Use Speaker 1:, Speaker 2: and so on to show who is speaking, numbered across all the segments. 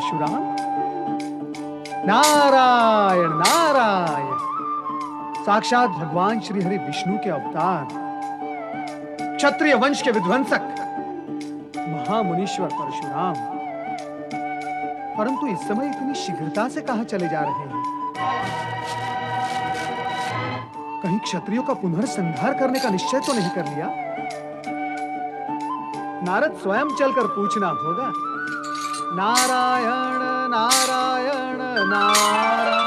Speaker 1: परशुराम? नारायण नारायण, साक्षात भगवान श्री हरि विष्णु के अवतार, क्षत्रिय वंश के विध्वंसक महामुनीश्वर परशुराम। परंतु इस समय इतनी शीघ्रता से कहां चले जा रहे हैं? कहीं क्षत्रियों का पुनर्संहार करने का निश्चय तो नहीं कर लिया? नारद स्वयं चलकर पूछना होगा। नारायण नारायण नारायण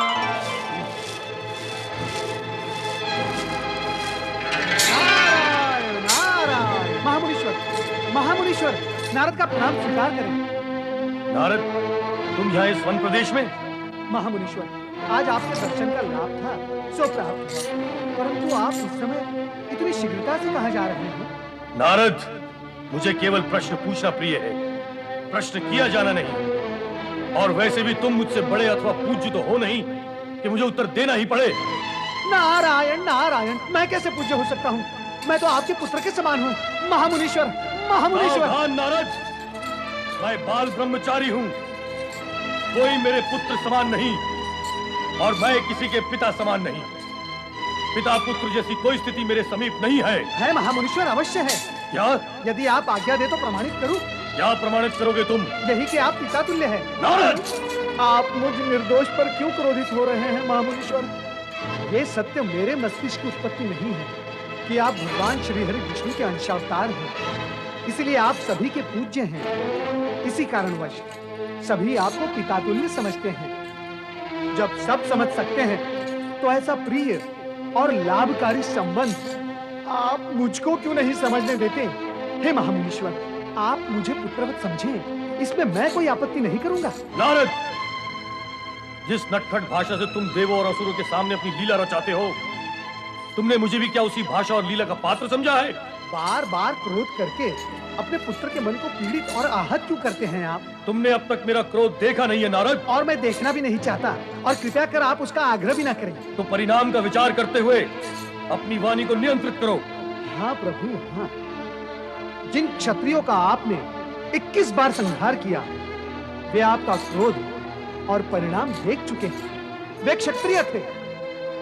Speaker 1: नारायण नारायण। महामुनीश्वर महामुनीश्वर, नारद का प्रणाम स्वीकार करें।
Speaker 2: नारद, तुम यहाँ इस वन प्रदेश में?
Speaker 1: महामुनीश्वर, आज आपके दर्शन का लाभ था सो प्राप्त हुआ, परंतु आप इस समय इतनी शीघ्रता से कहां जा रहे हैं?
Speaker 2: नारद, मुझे केवल प्रश्न पूछना प्रिय है, प्रश्न किया जाना नहीं। और वैसे भी तुम मुझसे बड़े अथवा पूज्य तो हो नहीं कि मुझे उत्तर देना ही पड़े।
Speaker 1: नारायण नारायण, मैं कैसे पूज्य हो सकता हूँ? मैं तो आपके पुत्र के समान हूँ। महामुनीश्वर महामुनीश्वर।
Speaker 2: सावधान नारद, मैं बाल ब्रह्मचारी हूँ, कोई मेरे पुत्र समान नहीं, और मैं किसी के पिता समान नहीं। पिता पुत्र जैसी कोई स्थिति मेरे समीप नहीं है।
Speaker 1: है महामुनीश्वर, अवश्य है।
Speaker 2: क्या?
Speaker 1: यदि आप आज्ञा दे तो प्रमाणित करूं।
Speaker 2: क्या प्रमाणित करोगे तुम?
Speaker 1: यही कि आप पिता तुल्य हैं।
Speaker 2: नारद,
Speaker 1: आप मुझ निर्दोष पर क्यों क्रोधित हो रहे हैं महामुनीश्वर? ये सत्य मेरे मस्तिष्क की उत्पत्ति नहीं है कि आप भगवान श्री हरि विष्णु के अंशावतार हैं, इसलिए आप सभी के पूज्य हैं। इसी कारणवश सभी आपको पिता तुल्य समझते हैं। जब सब समझ सकते हैं तो ऐसा प्रिय और लाभकारी संबंध आप मुझको क्यों नहीं समझने देते? हे महामुनीश्वर, आप मुझे पुत्रवत समझें, इसमें मैं कोई आपत्ति नहीं करूंगा।
Speaker 2: नारद, जिस नटखट भाषा से तुम देवों और असुरों के सामने अपनी लीला रचाते हो, तुमने मुझे भी क्या उसी भाषा और लीला का पात्र समझा है?
Speaker 1: बार बार क्रोध करके अपने पुत्र के मन को पीड़ित और आहत क्यों करते हैं आप?
Speaker 2: तुमने अब तक मेरा क्रोध देखा नहीं है नारद,
Speaker 1: और मैं देखना भी नहीं चाहता, और कृपया कर आप उसका आग्रह भी ना करें।
Speaker 2: तो परिणाम का विचार करते हुए अपनी वाणी को नियंत्रित करो।
Speaker 1: हाँ प्रभु हाँ। जिन क्षत्रियों का आपने 21 बार संहार किया, वे आपका क्रोध और परिणाम देख चुके हैं। वे क्षत्रिय थे,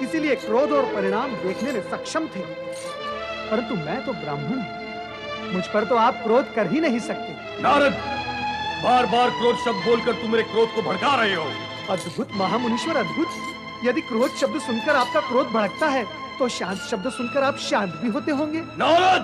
Speaker 1: इसीलिए क्रोध और परिणाम देखने में सक्षम थे, परंतु मैं तो ब्राह्मण हूं, मुझ पर तो आप क्रोध कर ही नहीं सकते।
Speaker 2: नारद, बार बार क्रोध शब्द बोलकर तुम मेरे क्रोध को भड़का रहे हो।
Speaker 1: अद्भुत महामुनीश्वर, अद्भुत। यदि क्रोध शब्द सुनकर आपका क्रोध भड़कता है तो शांत शब्द सुनकर आप शांत भी होते होंगे।
Speaker 2: नारद,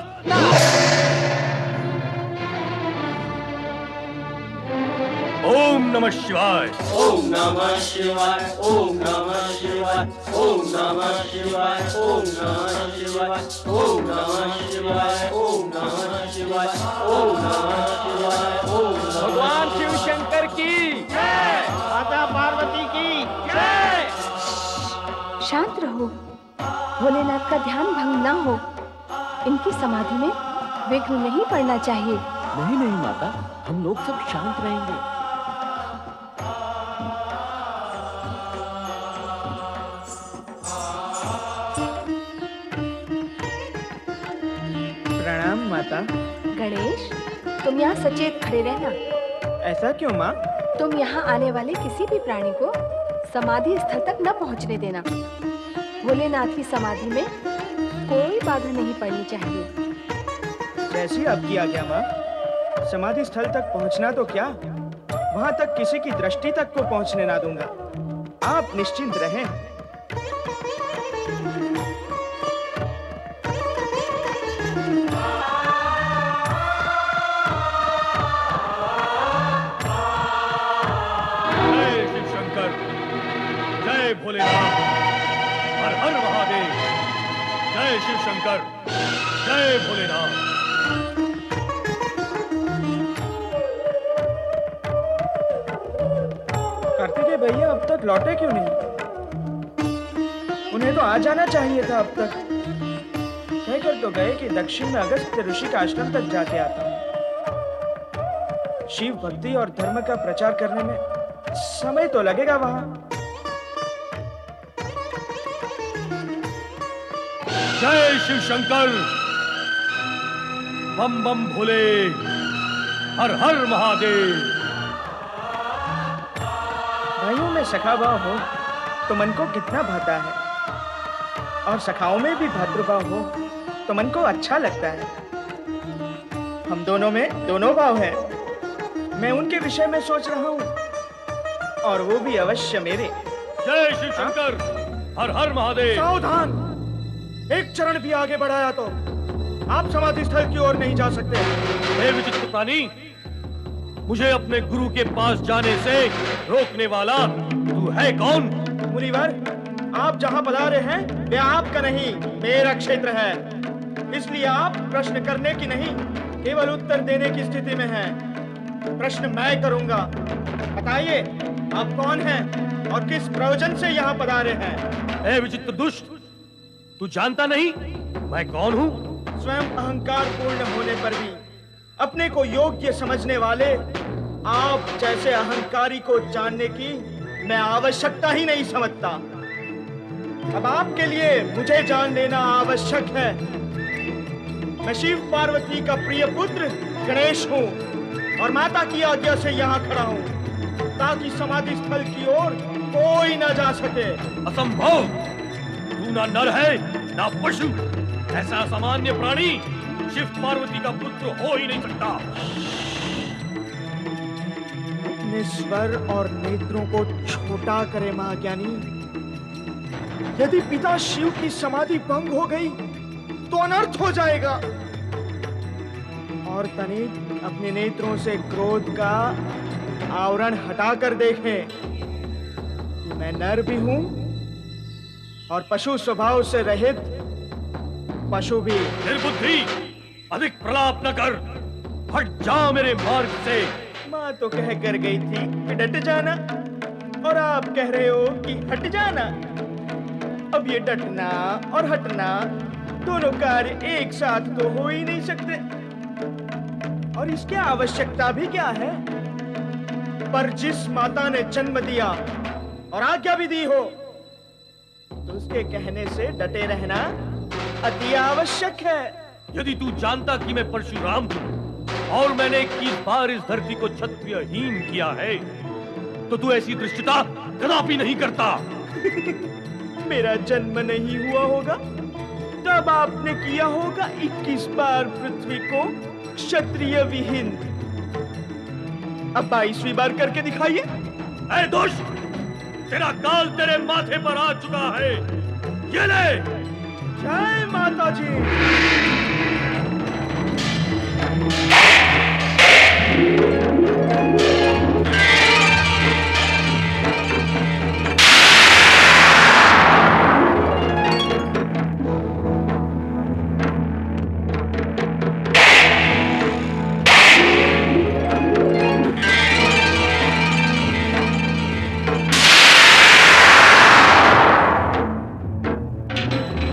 Speaker 2: ओम नमः शिवाय।
Speaker 3: ओम नमः शिवाय। ओम नमः शिवाय। ओम नमः शिवाय। ओम नमः शिवाय। ओम नमः शिवाय। ओम नमः शिवाय। ओम नमः शिवाय। ओम
Speaker 4: भगवान शिव शंकर की जय, माता पार्वती की जय।
Speaker 5: शांत रहो, भोलेनाथ का ध्यान भंग ना हो। इनकी समाधि में विघ्न नहीं पड़ना चाहिए।
Speaker 4: नहीं नहीं माता, हम लोग सब शांत रहेंगे। प्रणाम माता।
Speaker 5: गणेश, तुम यहाँ सचेत खड़े रहना।
Speaker 4: ऐसा क्यों माँ?
Speaker 5: तुम यहाँ आने वाले किसी भी प्राणी को समाधि स्थल तक न पहुँचने देना। भोलेनाथ की समाधि में कोई बाधा नहीं पड़नी चाहिए।
Speaker 4: जैसी आपकी आज्ञा माँ। समाधि स्थल तक पहुँचना तो क्या, वहाँ तक किसी की दृष्टि तक को पहुँचने ना दूंगा। आप निश्चिंत रहें।
Speaker 2: जय शिव शंकर, जय भोलेनाथ, हर हर महादेव। जय शिव शंकर, जय भोलेनाथ।
Speaker 4: कार्तिकेय भैया अब तक लौटे क्यों नहीं? उन्हें तो आ जाना चाहिए था अब तक। कहकर तो गए कि दक्षिण में अगस्त्य ऋषि का आश्रम तक जाके आता हूँ। शिव भक्ति और धर्म का प्रचार करने में समय तो लगेगा वहां।
Speaker 2: जय शिव शंकर, बम बम भोले, हर हर महादेव।
Speaker 4: भाइयों में सखा भाव हो तो मन को कितना भाता है, और सखाओं में भी भातृभाव हो तो मन को अच्छा लगता है। हम दोनों में दोनों भाव हैं। मैं उनके विषय में सोच रहा हूँ, और वो भी अवश्य मेरे।
Speaker 2: जय शिव शंकर, हर हर महादेव।
Speaker 4: सावधान! एक चरण भी आगे बढ़ाया तो आप समाधि स्थल की ओर नहीं जा सकते।
Speaker 2: हे विचित्र प्राणी, मुझे अपने गुरु के पास जाने से रोकने वाला तू है कौन?
Speaker 4: मुनिवर, आप जहाँ पधारे हैं वे आपका नहीं, मेरा क्षेत्र है। इसलिए आप प्रश्न करने की नहीं, केवल उत्तर देने की स्थिति में हैं। प्रश्न मैं करूंगा। बताइए, आप कौन हैं और किस प्रयोजन से यहाँ पधारे हैं?
Speaker 2: हे विचित्र दुष्ट, तू जानता नहीं मैं कौन हूँ?
Speaker 4: स्वयं अहंकार पूर्ण होने पर भी अपने को योग्य समझने वाले आप जैसे अहंकारी को जानने की मैं आवश्यकता ही नहीं समझता। अब आपके लिए मुझे जान लेना आवश्यक है। मैं शिव पार्वती का प्रिय पुत्र गणेश हूँ, और माता की आज्ञा से यहाँ खड़ा हूँ ताकि समाधि स्थल की ओर कोई न जा सके।
Speaker 2: असंभव! तू ना नर है ना पशु, ऐसा असामान्य प्राणी शिव पार्वती का पुत्र हो ही नहीं सकता।
Speaker 4: अपने स्वर और नेत्रों को छोटा करे महाज्ञानी। यदि पिता शिव की समाधि भंग हो गई तो अनर्थ हो जाएगा। और तनिक अपने नेत्रों से क्रोध का आवरण हटाकर देखें कि मैं नर भी हूं और पशु स्वभाव से रहित पशु भी।
Speaker 2: निर्बुद्धि, अधिक प्रलाप न कर, हट जा मेरे मार्ग से।
Speaker 4: माँ तो कह कर गई थी कि डट जाना, और आप कह रहे हो कि हट जाना। अब ये डटना और हटना दोनों कार्य एक साथ तो हो ही नहीं सकते। और इसकी आवश्यकता भी क्या है? पर जिस माता ने जन्म दिया और आज्ञा भी दी हो, तो उसके कहने से डटे रहना अति आवश्यक है।
Speaker 2: यदि तू जानता कि मैं परशुराम हूँ और मैंने 21 बार इस धरती को क्षत्रियहीन किया है, तो तू ऐसी दृष्टता कदापि नहीं करता।
Speaker 4: मेरा जन्म नहीं हुआ होगा तब आपने किया होगा 21 बार पृथ्वी को क्षत्रिय विहीन। अब 22वीं बार करके दिखाइए।
Speaker 2: ऐ दुष्ट, तेरा काल तेरे माथे पर आ चुका है। ये ले।
Speaker 4: जय माता जी।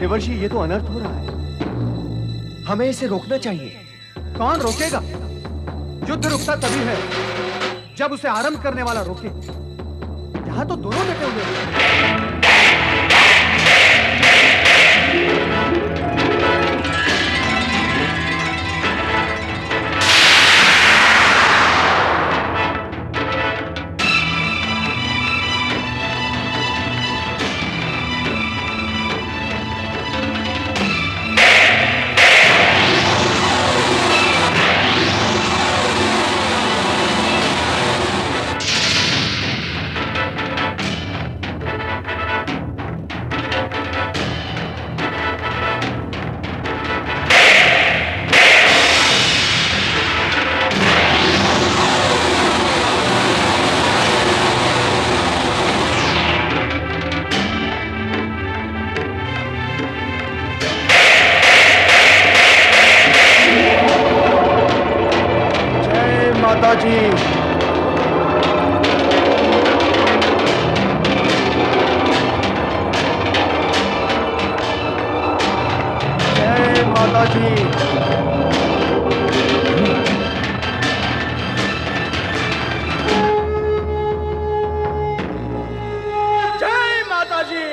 Speaker 1: देवर्षि, ये तो अनर्थ हो रहा है। हमें इसे रोकना चाहिए। कौन रोकेगा? युद्ध रुकता तभी है जब उसे आरंभ करने वाला रोके। यहाँ तो दोनों डटे हुए हैं। माता जी। जय माता जी। जय माता जी।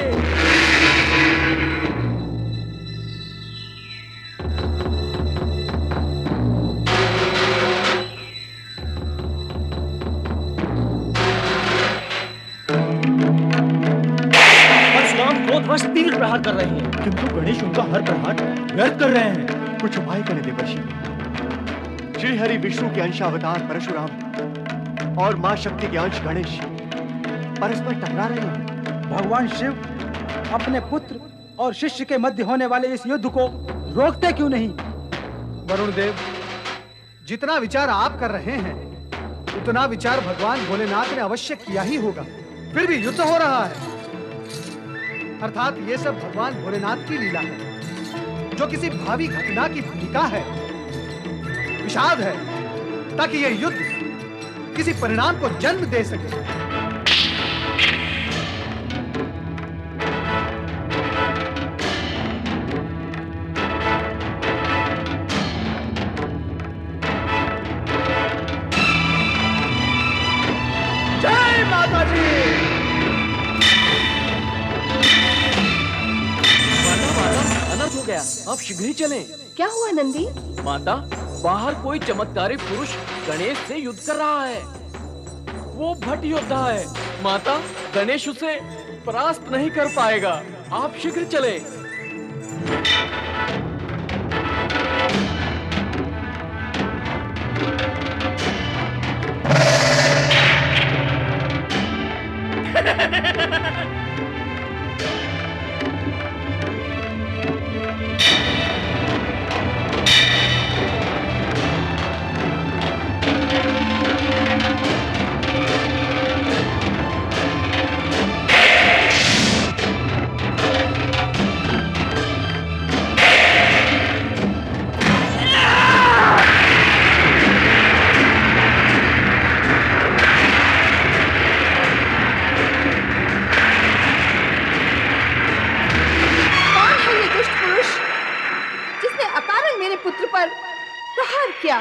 Speaker 4: प्रहार कर रहे हैं, किंतु गणेश उनका हर प्रहार व्यर्थ कर रहे हैं।
Speaker 6: कुछ उपाय करें देवर्षि। श्री हरि विष्णु के अंशावतार परशुराम और मां शक्ति के अंश गणेश परस्पर टकरा रहे हैं।
Speaker 7: भगवान शिव अपने पुत्र और शिष्य के मध्य होने वाले इस युद्ध को रोकते क्यों नहीं?
Speaker 1: वरुण देव, जितना विचार आप कर रहे हैं उतना विचार भगवान भोलेनाथ ने अवश्य किया ही होगा, फिर भी युद्ध हो रहा है। अर्थात ये सब भगवान भोलेनाथ की लीला है, जो किसी भावी घटना की भूमिका है, विषाद है, ताकि यह युद्ध किसी परिणाम को जन्म दे सके।
Speaker 4: जय माता दी।
Speaker 8: अनर्थ हो गया, आप शीघ्र ही चलें।
Speaker 5: क्या हुआ नंदी?
Speaker 8: माता, बाहर कोई चमत्कारी पुरुष गणेश से युद्ध कर रहा है। वो भट योद्धा है। माता, गणेश उसे परास्त नहीं कर पाएगा। आप शीघ्र चलें।
Speaker 5: पुत्र पर प्रहार किया।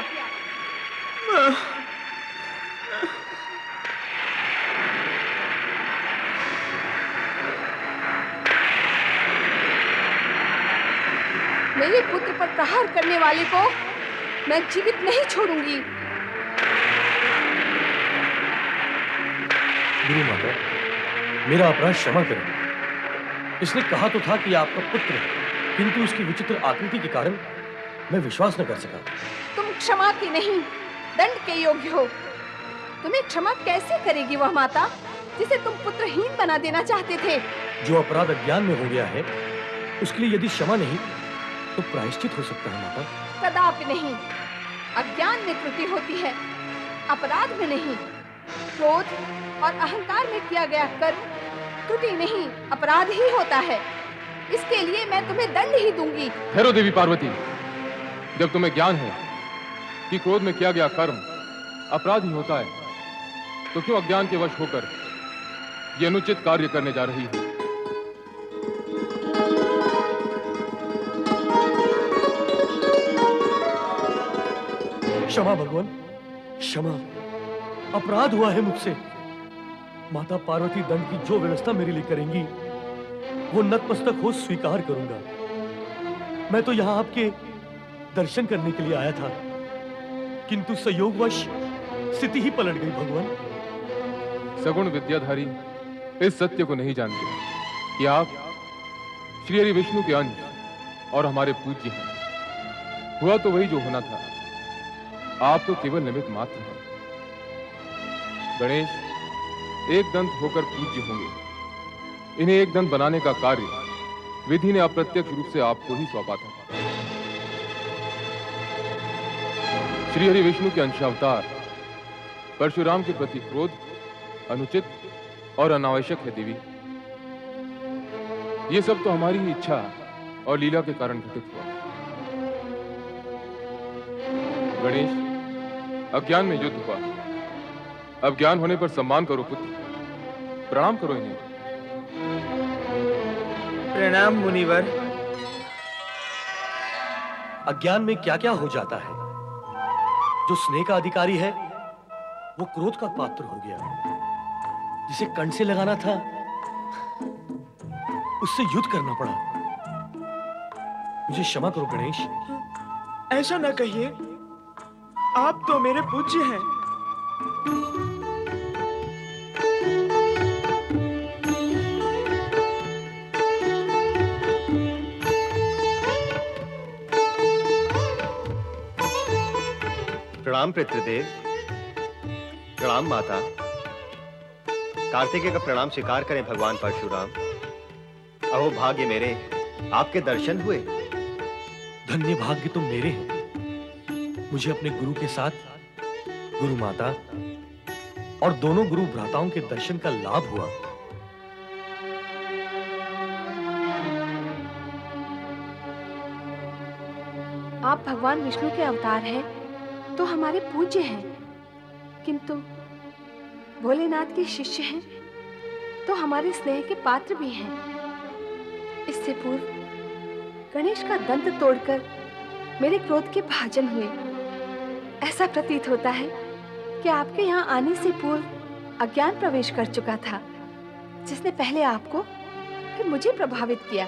Speaker 5: मेरे पुत्र पर प्रहार करने वाले को मैं जीवित नहीं छोड़ूंगी।
Speaker 2: गुरु माता, मेरा अपराध क्षमा करें। इसने कहा तो था कि आपका पुत्र है, किंतु उसकी विचित्र आकृति के कारण मैं विश्वास न कर सका।
Speaker 5: तुम क्षमा की नहीं, दंड के योग्य हो। तुम्हें क्षमा कैसे करेगी वह माता जिसे तुम पुत्रहीन बना देना चाहते थे?
Speaker 2: जो अपराध अज्ञान में हो गया है, उसके लिए यदि क्षमा नहीं तो प्रायश्चित हो सकता है माता।
Speaker 5: कदापि नहीं। अज्ञान में त्रुटि होती है, अपराध में नहीं। क्रोध और अहंकार में किया गया कर्म त्रुटि नहीं, अपराध ही होता है। इसके लिए मैं तुम्हें दंड ही दूंगी।
Speaker 9: ठहरो देवी पार्वती, जब तुम्हें ज्ञान है कि क्रोध में किया गया कर्म अपराध ही होता है, तो क्यों अज्ञान के वश होकर ये अनुचित कार्य करने जा रही हो?
Speaker 2: क्षमा भगवान, क्षमा। अपराध हुआ है मुझसे। माता पार्वती दंड की जो व्यवस्था मेरे लिए करेंगी वो नतमस्तक हो स्वीकार करूंगा। मैं तो यहाँ आपके दर्शन करने के लिए आया था, किंतु संयोगवश स्थिति ही पलट गई भगवान।
Speaker 9: सगुण विद्याधारी इस सत्य को नहीं जानते कि आप श्री हरि विष्णु के अंश और हमारे पूज्य हैं। हुआ तो वही जो होना था, आप तो केवल निमित्त मात्र हैं। गणेश एक दंत होकर पूज्य होंगे। इन्हें एक दंत बनाने का कार्य विधि ने अप्रत्यक्ष रूप से आपको ही सौंपा था। श्री हरि विष्णु के अंशावतार परशुराम के प्रति क्रोध अनुचित और अनावश्यक है देवी। ये सब तो हमारी ही इच्छा और लीला के कारण घटित हुआ। गणेश, अज्ञान में युद्ध हुआ, अब ज्ञान होने पर सम्मान करो पुत्र, प्रणाम करो इन्हें।
Speaker 4: प्रणाम मुनिवर।
Speaker 2: अज्ञान में क्या क्या हो जाता है। जो स्नेह का अधिकारी है वो क्रोध का पात्र हो गया। जिसे कंठ से लगाना था उससे युद्ध करना पड़ा। मुझे क्षमा करो गणेश।
Speaker 4: ऐसा न कहिए, आप तो मेरे पूज्य हैं।
Speaker 6: प्रणाम पितृदेव, प्रणाम माता। कार्तिकेय का प्रणाम स्वीकार करें भगवान परशुराम। अहो भाग्य मेरे, आपके दर्शन हुए।
Speaker 2: धन्य भाग्य तो मेरे हैं। मुझे अपने गुरु के साथ गुरु माता और दोनों गुरु भ्राताओं के दर्शन का लाभ हुआ।
Speaker 5: आप भगवान विष्णु के अवतार हैं तो हमारे पूज्य हैं, किंतु भोलेनाथ के शिष्य हैं तो हमारे स्नेह के पात्र भी हैं। इससे पूर्व गणेश का दंत तोड़कर मेरे क्रोध के भाजन हुए। ऐसा प्रतीत होता है कि आपके यहाँ आने से पूर्व अज्ञान प्रवेश कर चुका था, जिसने पहले आपको फिर मुझे प्रभावित किया।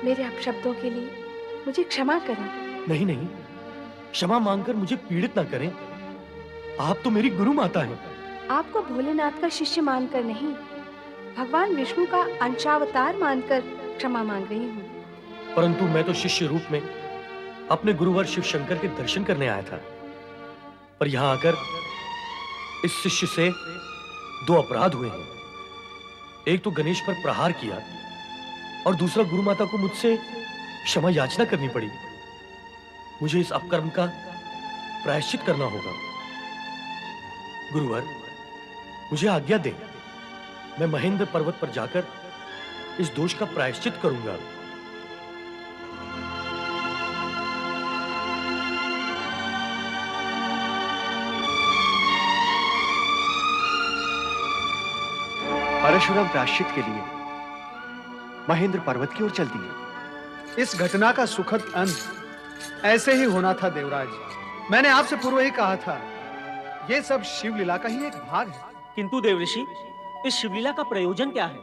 Speaker 5: मेरे अपशब्दों के लिए मुझे क्षमा करें।
Speaker 2: नहीं नहीं, क्षमा मांगकर मुझे पीड़ित ना करें। आप तो मेरी गुरु माता हैं।
Speaker 5: आपको भोलेनाथ का शिष्य मानकर नहीं, भगवान विष्णु का अंशावतार मानकर क्षमा मांग रही हूँ।
Speaker 2: परंतु मैं तो शिष्य रूप में अपने गुरुवर शिव शंकर के दर्शन करने आया था, पर यहाँ आकर इस शिष्य से दो अपराध हुए हैं। एक तो गणेश पर प्रहार किया और दूसरा गुरु माता को मुझसे क्षमा याचना करनी पड़ी। मुझे इस अपकर्म का प्रायश्चित करना होगा। गुरुवर, मुझे आज्ञा दें, मैं महेंद्र पर्वत पर जाकर इस दोष का प्रायश्चित करूंगा।
Speaker 6: परशुराम प्रायश्चित के लिए महेंद्र पर्वत की ओर चल दिए।
Speaker 1: इस घटना का सुखद अंत ऐसे ही होना था देवराज। मैंने आपसे पूर्व ही कहा था, यह सब शिवलीला का ही एक भाग है।
Speaker 10: किंतु देवऋषि, इस शिवलीला का प्रयोजन क्या है?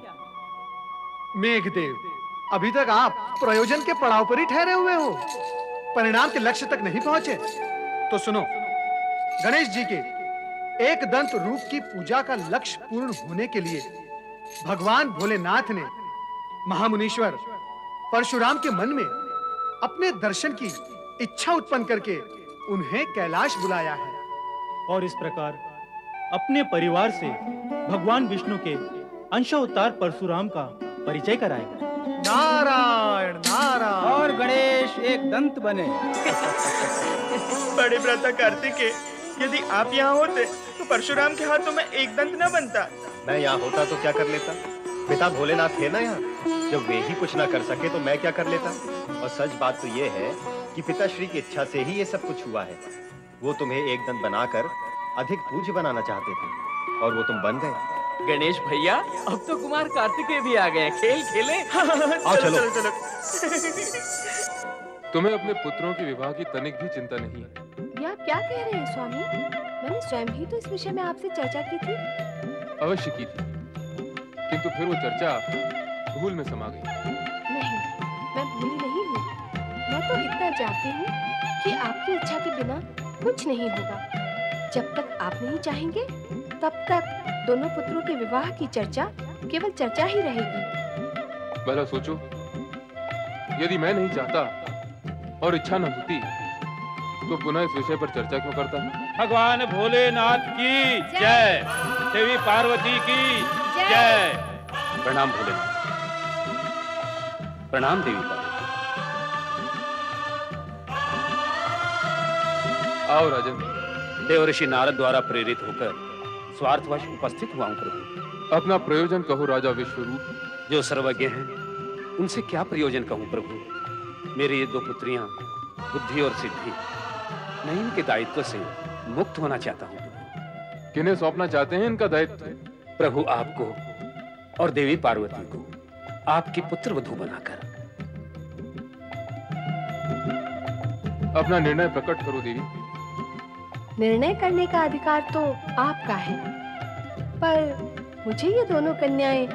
Speaker 1: मेघदेव, अभी तक आप प्रयोजन के पड़ाव पर ही ठहरे हुए हो, परिणाम के लक्ष्य तक नहीं पहुंचे। तो सुनो, गणेश जी के एक दंत रूप की पूजा का लक्ष्य पूर्ण होने के लिए भगवान भोलेनाथ ने महामुनीश्वर परशुराम के मन में अपने दर्शन की इच्छा उत्पन्न करके उन्हें कैलाश बुलाया है।
Speaker 10: और इस प्रकार अपने परिवार से भगवान विष्णु के अंशावतार परशुराम का परिचय कराएगा।
Speaker 1: नारायण नारायण।
Speaker 7: और गणेश एक दंत बने।
Speaker 4: बड़े भ्राता कार्तिकेय, यदि आप यहाँ होते तो परशुराम के हाथों में एक दंत न बनता।
Speaker 6: मैं यहाँ होता तो क्या कर लेता? पिता भोलेनाथ थे ना यहाँ। जब वे ही कुछ ना कर सके तो मैं क्या कर लेता? और सच बात तो ये है कि पिताश्री की इच्छा से ही ये सब कुछ हुआ है। वो तुम्हें एक दंत बनाकर अधिक पूज्य बनाना चाहते थे और वो तुम बन गए।
Speaker 8: गणेश भैया, अब तो कुमार कार्तिकेय भी आ गए। खेल खेले।
Speaker 6: आओ चलो।
Speaker 9: तुम्हें अपने पुत्रों के विवाह की तनिक भी चिंता नहीं है।
Speaker 5: ये आप क्या कह रहे हैं स्वामी? मैंने स्वयं ही तो इस विषय में आपसे चर्चा की थी।
Speaker 9: अवश्य की थी, किंतु फिर वो चर्चा भूल में समा गई।
Speaker 5: नहीं, मैं भूली नहीं हूँ। मैं तो इतना जानती हूँ कि आपकी इच्छा के बिना कुछ नहीं होगा। जब तक आप नहीं चाहेंगे, तब तक दोनों पुत्रों के विवाह की चर्चा केवल चर्चा ही रहेगी।
Speaker 9: भला सोचो, यदि मैं नहीं चाहता और इच्छा न होती तो पुनः इस विषय पर चर्चा क्यों करता?
Speaker 10: भगवान भोलेनाथ की जय, देवी पार्वती की जय।
Speaker 11: प्रणाम भोलेनाथ। प्रणाम देवी पार्वती।
Speaker 9: आओ राजन।
Speaker 11: देवऋषि नारद द्वारा प्रेरित होकर स्वार्थवश उपस्थित हुआ हूं प्रभु।
Speaker 9: अपना प्रयोजन कहो राजा विश्वरूप।
Speaker 11: जो सर्वज्ञ हैं उनसे क्या प्रयोजन कहूं प्रभु। मेरी ये दो पुत्रियां बुद्धि और सिद्धि, मैं इनके दायित्व से मुक्त होना चाहता हूं।
Speaker 9: किन्हें सौंपना चाहते हैं इनका दायित्व?
Speaker 11: प्रभु, आपको और देवी पार्वती को आपकी पुत्र वधू बनाकर।
Speaker 9: अपना निर्णय प्रकट करो देवी।
Speaker 5: निर्णय करने का अधिकार तो आपका है, पर मुझे ये दोनों कन्याएं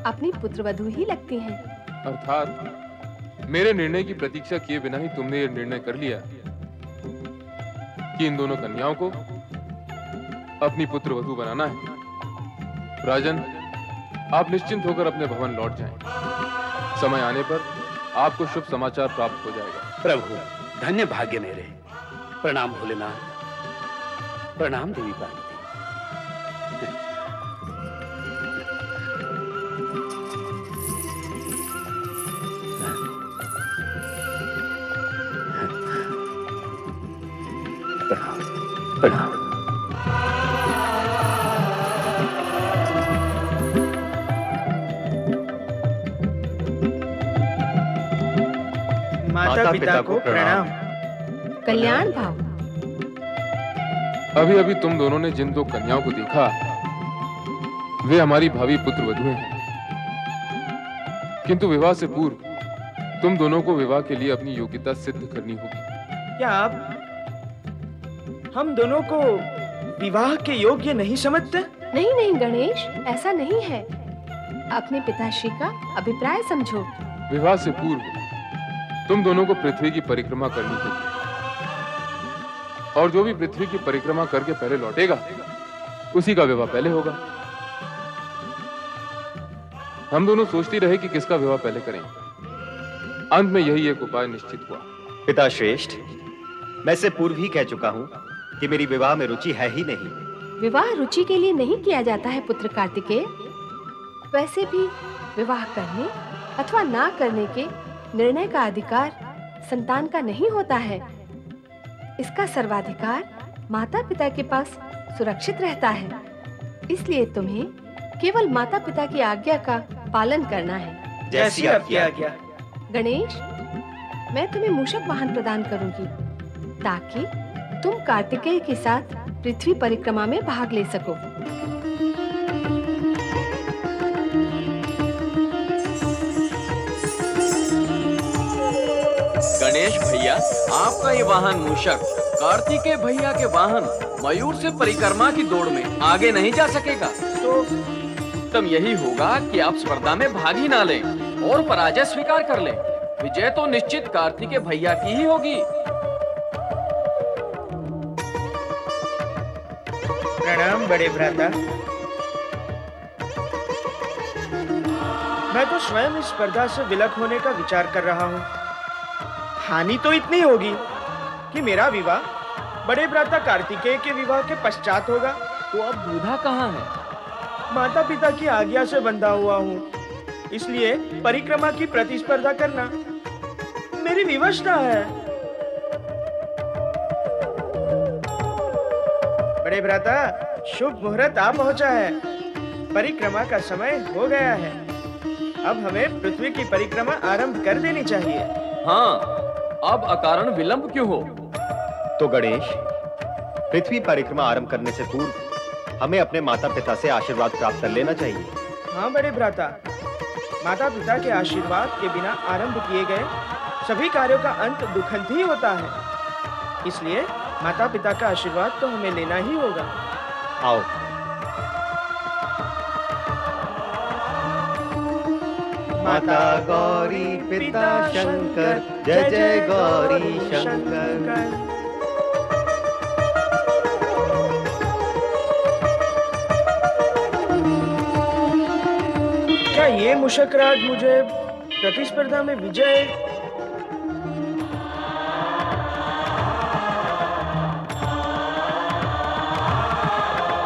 Speaker 5: अपनी पुत्रवधू ही लगती हैं।
Speaker 9: अर्थात मेरे निर्णय की प्रतीक्षा किए बिना ही तुमने ये निर्णय कर लिया कि इन दोनों कन्याओं को अपनी पुत्रवधू बनाना है। राजन, आप निश्चिंत होकर अपने भवन लौट जाएं। समय आने पर आपको शुभ समाचार प्राप्त हो जाएगा।
Speaker 11: प्रभु, धन्य भाग्य मेरे। प्रणाम भोलेनाथ, प्रणाम देवी पार्वती। प्रणाम प्रणाम।
Speaker 4: माता पिता को प्रणाम।
Speaker 5: कल्याण भाव।
Speaker 9: अभी अभी तुम दोनों ने जिन दो कन्याओं को देखा, वे हमारी भावी पुत्र वधुएं हैं। किंतु विवाह से पूर्व तुम दोनों को विवाह के लिए अपनी योग्यता सिद्ध करनी होगी।
Speaker 4: क्या आप हम दोनों को विवाह के योग्य नहीं समझते?
Speaker 5: नहीं नहीं गणेश, ऐसा नहीं है। अपने पिताश्री का अभिप्राय समझो।
Speaker 9: विवाह से पूर्व तुम दोनों को पृथ्वी की परिक्रमा करनी होगी, और जो भी पृथ्वी की परिक्रमा करके पहले लौटेगा उसी का विवाह पहले होगा। हम दोनों सोचते रहे कि किसका विवाह पहले करें। अंत में यही एक उपाय निश्चित हुआ।
Speaker 6: पिता श्रेष्ठ, मैं से पूर्व ही कह चुका हूँ कि मेरी विवाह में रुचि है ही नहीं।
Speaker 5: विवाह रुचि के लिए नहीं किया जाता है पुत्र कार्तिकेय। वैसे भी विवाह करने अथवा ना करने के निर्णय का अधिकार संतान का नहीं होता है। इसका सर्वाधिकार माता पिता के पास सुरक्षित रहता है। इसलिए तुम्हें केवल माता पिता की आज्ञा का पालन करना है।
Speaker 4: जैसी आपकी आज्ञा।
Speaker 5: गणेश, मैं तुम्हें मूषक वाहन प्रदान करूंगी ताकि तुम कार्तिकेय के साथ पृथ्वी परिक्रमा में भाग ले सको।
Speaker 8: गणेश भैया, आपका ये वाहन मूषक कार्तिकेय भैया के वाहन मयूर से परिक्रमा की दौड़ में आगे नहीं जा सकेगा। तो उत्तम यही होगा कि आप स्पर्धा में भाग ही ना लें और पराजय स्वीकार कर लें। विजय तो निश्चित कार्तिकेय भैया की ही होगी।
Speaker 4: प्रणाम बड़े भ्राता। मैं तो स्वयं इस स्पर्धा से विलक होने का विचार कर रहा हूँ। हानि तो इतनी होगी कि मेरा विवाह बड़े भ्राता कार्तिकेय के विवाह के पश्चात होगा।
Speaker 8: तो अब दूल्हा कहाँ है?
Speaker 4: माता पिता की आज्ञा से बंधा हुआ हूँ, इसलिए परिक्रमा की प्रतिस्पर्धा करना मेरी विवशता है। बड़े भ्राता, शुभ मुहूर्त आ पहुंचा है। परिक्रमा का समय हो गया है। अब हमें पृथ्वी की परिक्रमा आरंभ कर देनी चाहिए।
Speaker 8: हाँ, अब अकारण विलंब क्यों हो?
Speaker 6: तो गणेश, पृथ्वी परिक्रमा आरंभ करने से पूर्व हमें अपने माता पिता से आशीर्वाद प्राप्त कर लेना चाहिए।
Speaker 4: हाँ बड़े भ्राता, माता पिता के आशीर्वाद के बिना आरंभ किए गए सभी कार्यों का अंत दुखंत ही होता है। इसलिए माता पिता का आशीर्वाद तो हमें लेना ही होगा।
Speaker 6: आओ। माता गौरी पिता शंकर, जय जय गौरी शंकर।
Speaker 4: क्या ये मुशकराज मुझे प्रतिस्पर्धा में विजय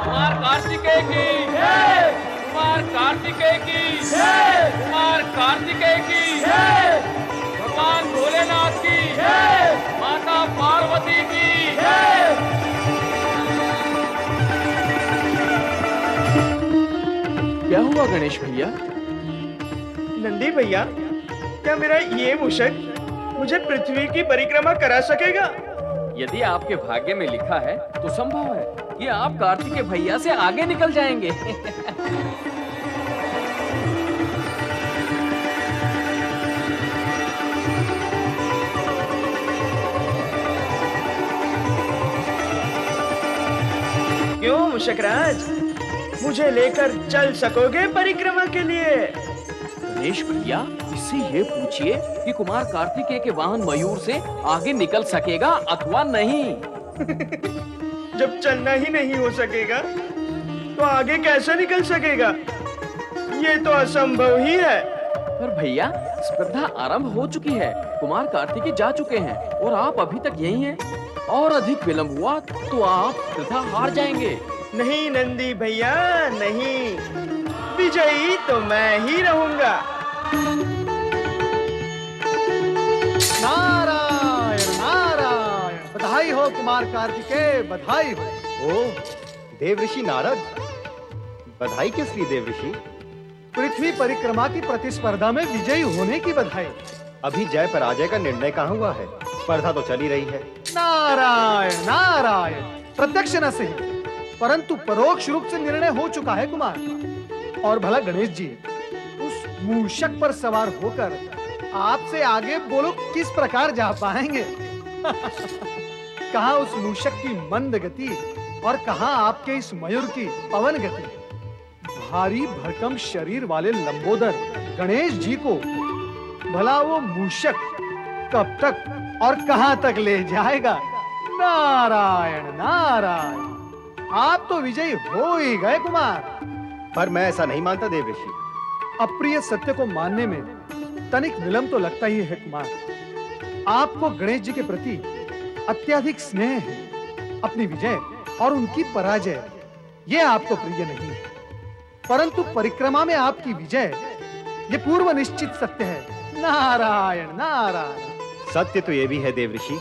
Speaker 8: कुमार कार्तिकेय की जय, कुमार कार्तिकेय की जय, कुमार कार्तिकेय की जय, भगवान भोलेनाथ की जय, माता पार्वती की जय। क्या हुआ गणेश भैया?
Speaker 4: नंदी भैया, क्या मेरा ये मुशक मुझे पृथ्वी की परिक्रमा करा सकेगा?
Speaker 8: यदि आपके भाग्य में लिखा है तो संभव है कि आप कार्तिकेय भैया से आगे निकल जाएंगे।
Speaker 4: क्यों मुशकराज, मुझे लेकर चल सकोगे परिक्रमा के लिए?
Speaker 8: गणेश भैया, इससे ये पूछिए कि कुमार कार्तिकेय के वाहन मयूर से आगे निकल सकेगा अथवा नहीं।
Speaker 4: जब चलना ही नहीं हो सकेगा तो आगे कैसे निकल सकेगा? ये तो असंभव ही है।
Speaker 8: पर भैया, स्पर्धा आरंभ हो चुकी है। कुमार कार्तिकेय जा चुके हैं और आप अभी तक यही हैं। और अधिक विलंब हुआ तो आप स्पर्धा हार जाएंगे।
Speaker 4: नहीं नंदी भैया, नहीं, विजयी तो मैं ही रहूंगा।
Speaker 1: नारायण नारायण, बधाई हो कुमार कार्तिकेय, बधाई हो।
Speaker 6: ओ देवऋषि नारद, बधाई किस लिए देवऋषि?
Speaker 1: पृथ्वी परिक्रमा की प्रतिस्पर्धा में विजयी होने की बधाई।
Speaker 6: अभी जय पराजय का निर्णय कहाँ हुआ है? स्पर्धा तो चली रही है।
Speaker 1: नारायण नारायण, प्रत्यक्ष न सही परंतु परोक्ष रूप से निर्णय हो चुका है कुमार। और भला गणेश जी, उस मूषक पर सवार होकर आपसे आगे बोलो किस प्रकार जा पाएंगे? कहाँ उस मूषक की मंद गति और कहाँ आपके इस मयूर की पवन गति। भारी भरकम शरीर वाले लंबोदर गणेश जी को भला वो मूषक कब तक और कहां तक ले जाएगा? नारायण नारायण, आप तो विजयी हो ही गए कुमार।
Speaker 6: पर मैं ऐसा नहीं मानता देवऋषि।
Speaker 1: अप्रिय सत्य को मानने में तनिक विलंब तो लगता ही है कुमार। आपको गणेश जी के प्रति अत्यधिक स्नेह है। अपनी विजय और उनकी पराजय ये आपको प्रिय नहीं है, परंतु परिक्रमा में आपकी विजय ये पूर्व निश्चित सत्य है। नारायण नारायण।
Speaker 6: सत्य तो ये भी है देवऋषि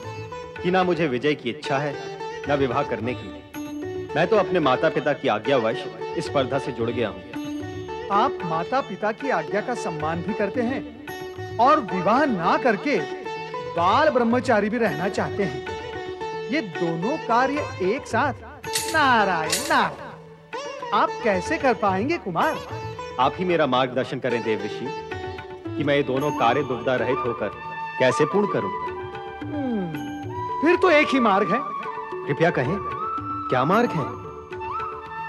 Speaker 6: कि ना मुझे विजय की इच्छा है, ना विवाह करने की। मैं तो अपने माता पिता की आज्ञावश इस स्पर्धा से जुड़ गया हूँ।
Speaker 1: आप माता पिता की आज्ञा का सम्मान भी करते हैं और विवाह ना करके बाल ब्रह्मचारी भी रहना चाहते हैं। ये दोनों कार्य एक साथ? नारायण नारायण, आप कैसे कर पाएंगे कुमार?
Speaker 6: आप ही मेरा मार्गदर्शन करें देवऋषि कि मैं ये दोनों कार्य दुविधा रहित होकर कैसे पूर्ण करूं।
Speaker 1: फिर तो एक ही मार्ग है।
Speaker 6: कृपया कहें, क्या मार्ग है?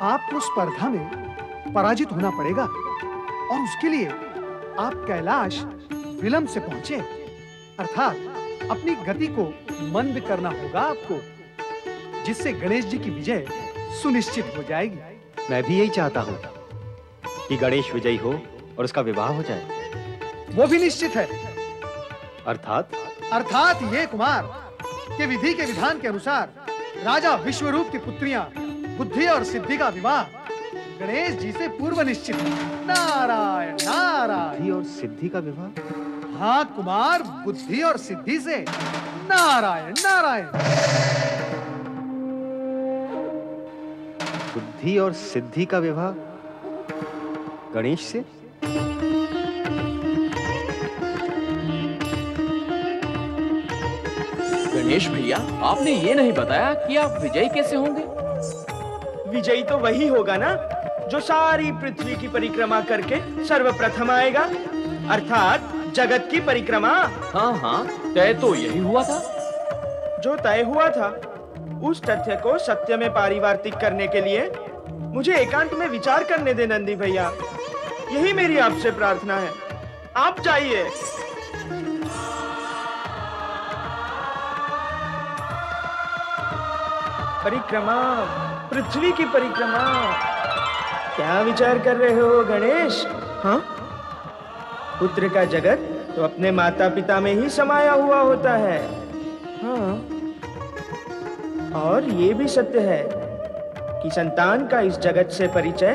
Speaker 1: आपको स्पर्धा में पराजित होना पड़ेगा और उसके लिए आप कैलाश विलंब से पहुंचे, अर्थात अपनी गति को मंद करना होगा आपको, जिससे गणेश जी की विजय सुनिश्चित हो जाएगी।
Speaker 6: मैं भी यही चाहता हूँ कि गणेश विजयी हो और उसका विवाह हो जाए।
Speaker 1: वो भी निश्चित है।
Speaker 6: अर्थात
Speaker 1: ये कुमार कि विधि के विधान के अनुसार राजा विश्वरूप की पुत्रियां बुद्धि और सिद्धि का विवाह गणेश जी से पूर्व निश्चित है। नारायण नारायण।
Speaker 6: बुद्धि और सिद्धि का विवाह?
Speaker 1: हाँ कुमार, बुद्धि और सिद्धि से। नारायण नारायण।
Speaker 6: बुद्धि और सिद्धि का विवाह गणेश से?
Speaker 8: गणेश भैया, आपने ये नहीं बताया कि आप विजयी कैसे होंगे?
Speaker 4: विजयी तो वही होगा ना जो सारी पृथ्वी की परिक्रमा करके सर्वप्रथम आएगा, अर्थात जगत की परिक्रमा।
Speaker 8: हाँ, तय तो यही हुआ था।
Speaker 4: जो तय हुआ था उस तथ्य को सत्य में पारिवार्तिक करने के लिए मुझे एकांत में विचार करने दे नंदी भैया। यही मेरी आपसे प्रार्थना है। आप जाइए। परिक्रमा, पृथ्वी की परिक्रमा। क्या विचार कर रहे हो गणेश? हाँ, पुत्र का जगत तो अपने माता पिता में ही समाया हुआ होता है। हाँ, और ये भी सत्य है कि संतान का इस जगत से परिचय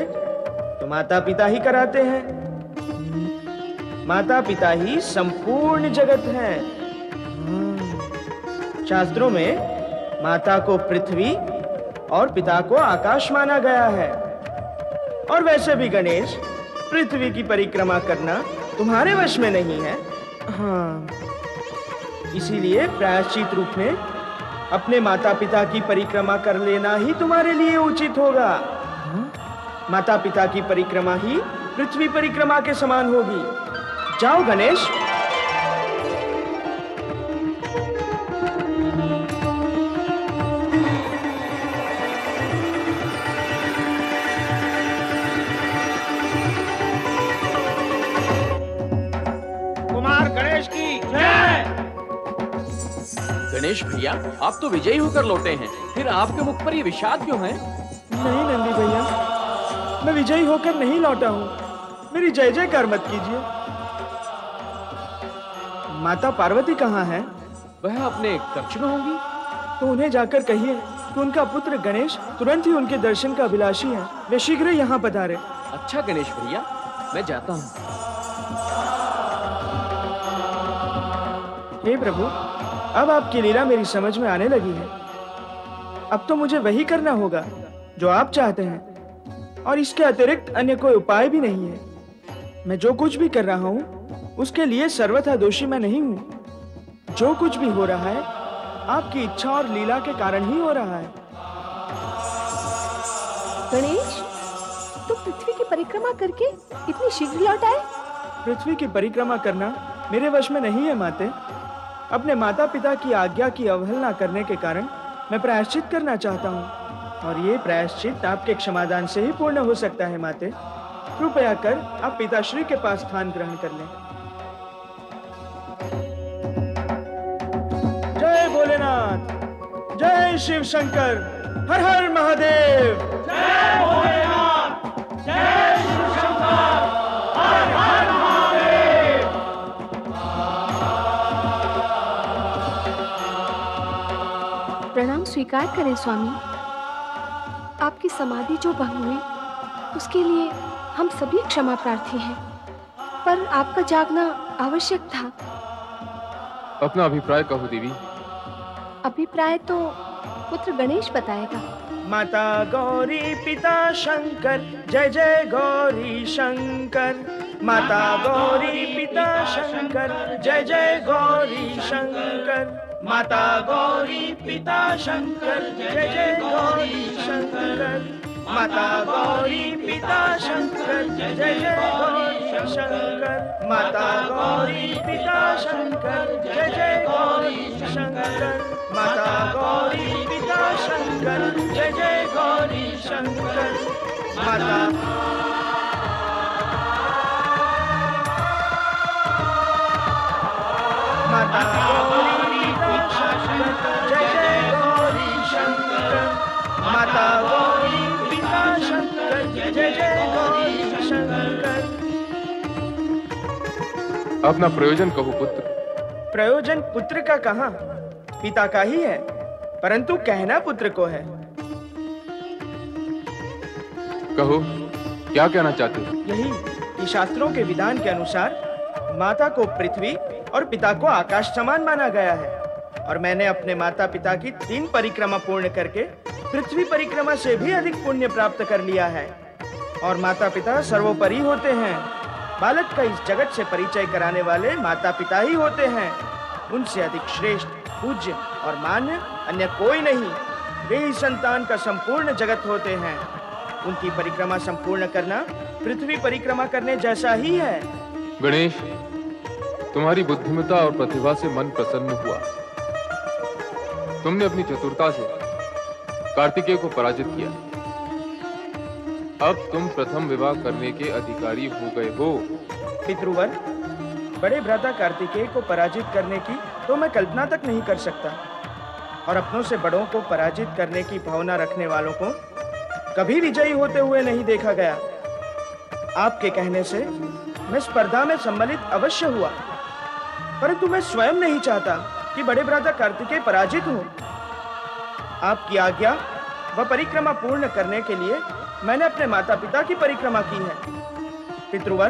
Speaker 4: तो माता पिता ही कराते हैं। माता पिता ही संपूर्ण जगत है। शास्त्रों में माता को पृथ्वी और पिता को आकाश माना गया है। और वैसे भी गणेश, पृथ्वी की परिक्रमा करना तुम्हारे वश में नहीं है। हाँ, इसीलिए प्रायश्चित रूप में अपने माता पिता की परिक्रमा कर लेना ही तुम्हारे लिए उचित होगा। माता पिता की परिक्रमा ही पृथ्वी परिक्रमा के समान होगी। जाओ गणेश।
Speaker 8: गणेश भैया, आप तो विजयी होकर लौटे हैं, फिर आपके मुख पर ये विषाद क्यों है?
Speaker 4: नहीं नंदी भैया, मैं विजयी होकर नहीं लौटा हूँ। मेरी जय जयकार मत कीजिए। माता पार्वती कहाँ है?
Speaker 8: वह अपने कक्ष में होंगी।
Speaker 4: तो उन्हें जाकर कहिए कि उनका पुत्र गणेश तुरंत ही उनके दर्शन का अभिलाषी है। वे शीघ्र ही यहाँ पधारे।
Speaker 8: अच्छा गणेश भैया, मैं जाता हूँ।
Speaker 4: हे प्रभु, अब आपकी लीला मेरी समझ में आने लगी है। अब तो मुझे वही करना होगा जो आप चाहते हैं, और इसके अतिरिक्त अन्य कोई उपाय भी नहीं है। मैं जो कुछ भी कर रहा हूँ उसके लिए सर्वथा दोषी मैं नहीं हूँ। जो कुछ भी हो रहा है आपकी इच्छा और लीला के कारण ही हो रहा है।
Speaker 5: गणेश, तुम पृथ्वी की परिक्रमा करके इतनी शीघ्र लौट आए?
Speaker 4: पृथ्वी की परिक्रमा करना मेरे वश में नहीं है माते। अपने माता पिता की आज्ञा की अवहेलना करने के कारण मैं प्रायश्चित करना चाहता हूँ, और ये प्रायश्चित आपके क्षमादान से ही पूर्ण हो सकता है माते। कृपया कर आप पिताश्री के पास स्थान ग्रहण कर लें। जय भोलेनाथ, जय शिव शंकर, हर हर महादेव। जय भोलेनाथ, जय शिव शंकर, हर हर महादेव।
Speaker 5: प्रणाम स्वीकार करें स्वामी। आपकी समाधि जो भंग हुई उसके लिए हम सभी क्षमा प्रार्थी हैं, पर आपका जागना आवश्यक था।
Speaker 9: अपना अभिप्राय कहो देवी।
Speaker 5: अभिप्राय तो पुत्र गणेश बताएगा।
Speaker 4: माता गौरी पिता शंकर, जय जय गौरी शंकर। माता गौरी पिता शंकर, जय जय गौरी शंकर। माता गौरी पिता शंकर, जय जय गौरी शंकर। माता गौरी पिता शंकर, जय जय गौरी शंकर। माता गौरी पिता शंकर, जय जय गौरी शंकर। माता गौरी पिता शंकर, जय जय गौरी शंकर। माता माता गौरी पिता शंकर, जय जय गौरी शंकर। माता गौरी पिता शंकर, जय जय गौरी शंकर।
Speaker 9: अपना प्रयोजन कहो पुत्र।
Speaker 4: प्रयोजन पुत्र का कहाँ, पिता का ही है, परंतु कहना पुत्र को है।
Speaker 9: कहो, क्या कहना चाहते हो?
Speaker 4: यही कि शास्त्रों के विधान के अनुसार माता को पृथ्वी और पिता को आकाश समान माना गया है, और मैंने अपने माता पिता की 3 परिक्रमा पूर्ण करके पृथ्वी परिक्रमा से भी अधिक पुण्य प्राप्त कर लिया है। और माता पिता सर्वोपरि होते हैं। बालक का इस जगत से परिचय कराने वाले माता पिता ही होते हैं। उनसे अधिक श्रेष्ठ, पूज्य और मान्य अन्य कोई नहीं। वे ही संतान का संपूर्ण जगत होते हैं। उनकी परिक्रमा संपूर्ण करना पृथ्वी परिक्रमा करने जैसा ही है।
Speaker 9: गणेश, तुम्हारी बुद्धिमत्ता और प्रतिभा से मन प्रसन्न हुआ। तुमने अपनी चतुरता से कार्तिकेय को पराजित किया। अब तुम प्रथम विवाह करने के अधिकारी हो गए हो।
Speaker 4: पितृवर, बड़े भ्राता कार्तिकेय को पराजित करने की तो मैं कल्पना तक नहीं कर सकता, और अपनों से बड़ों को पराजित करने की भावना रखने वालों को कभी विजयी होते हुए नहीं देखा गया। आपके कहने से मैं स्पर्धा में सम्मिलित अवश्य हुआ, परंतु मैं स्वयं नहीं चाहता कि बड़े भ्राता कार्तिकेय पराजित हो। आपकी आज्ञा व परिक्रमा पूर्ण करने के लिए मैंने अपने माता पिता की परिक्रमा की है। पितृवर,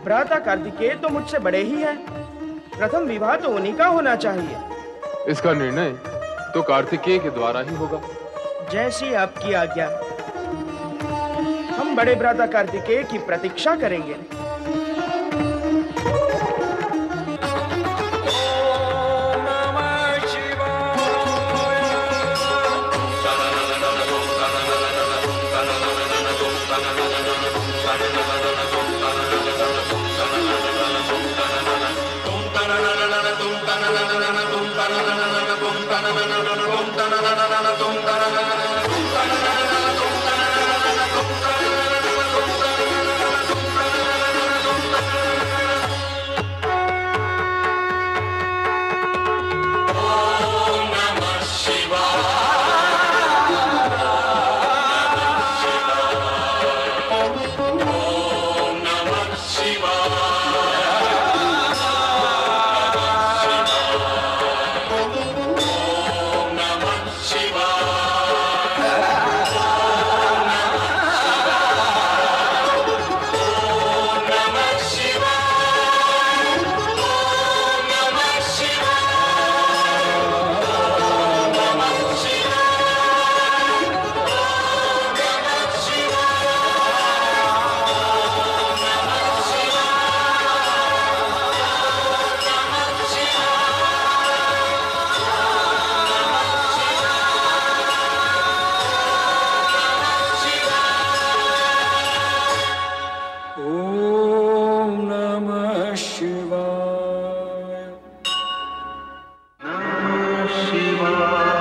Speaker 4: भ्राता कार्तिकेय तो मुझसे बड़े ही हैं। प्रथम विवाह तो उन्हीं का होना चाहिए।
Speaker 9: इसका निर्णय तो कार्तिकेय के द्वारा ही होगा।
Speaker 4: जैसी आपकी आज्ञा। हम बड़े भ्राता कार्तिकेय की प्रतीक्षा करेंगे।
Speaker 3: शिवाय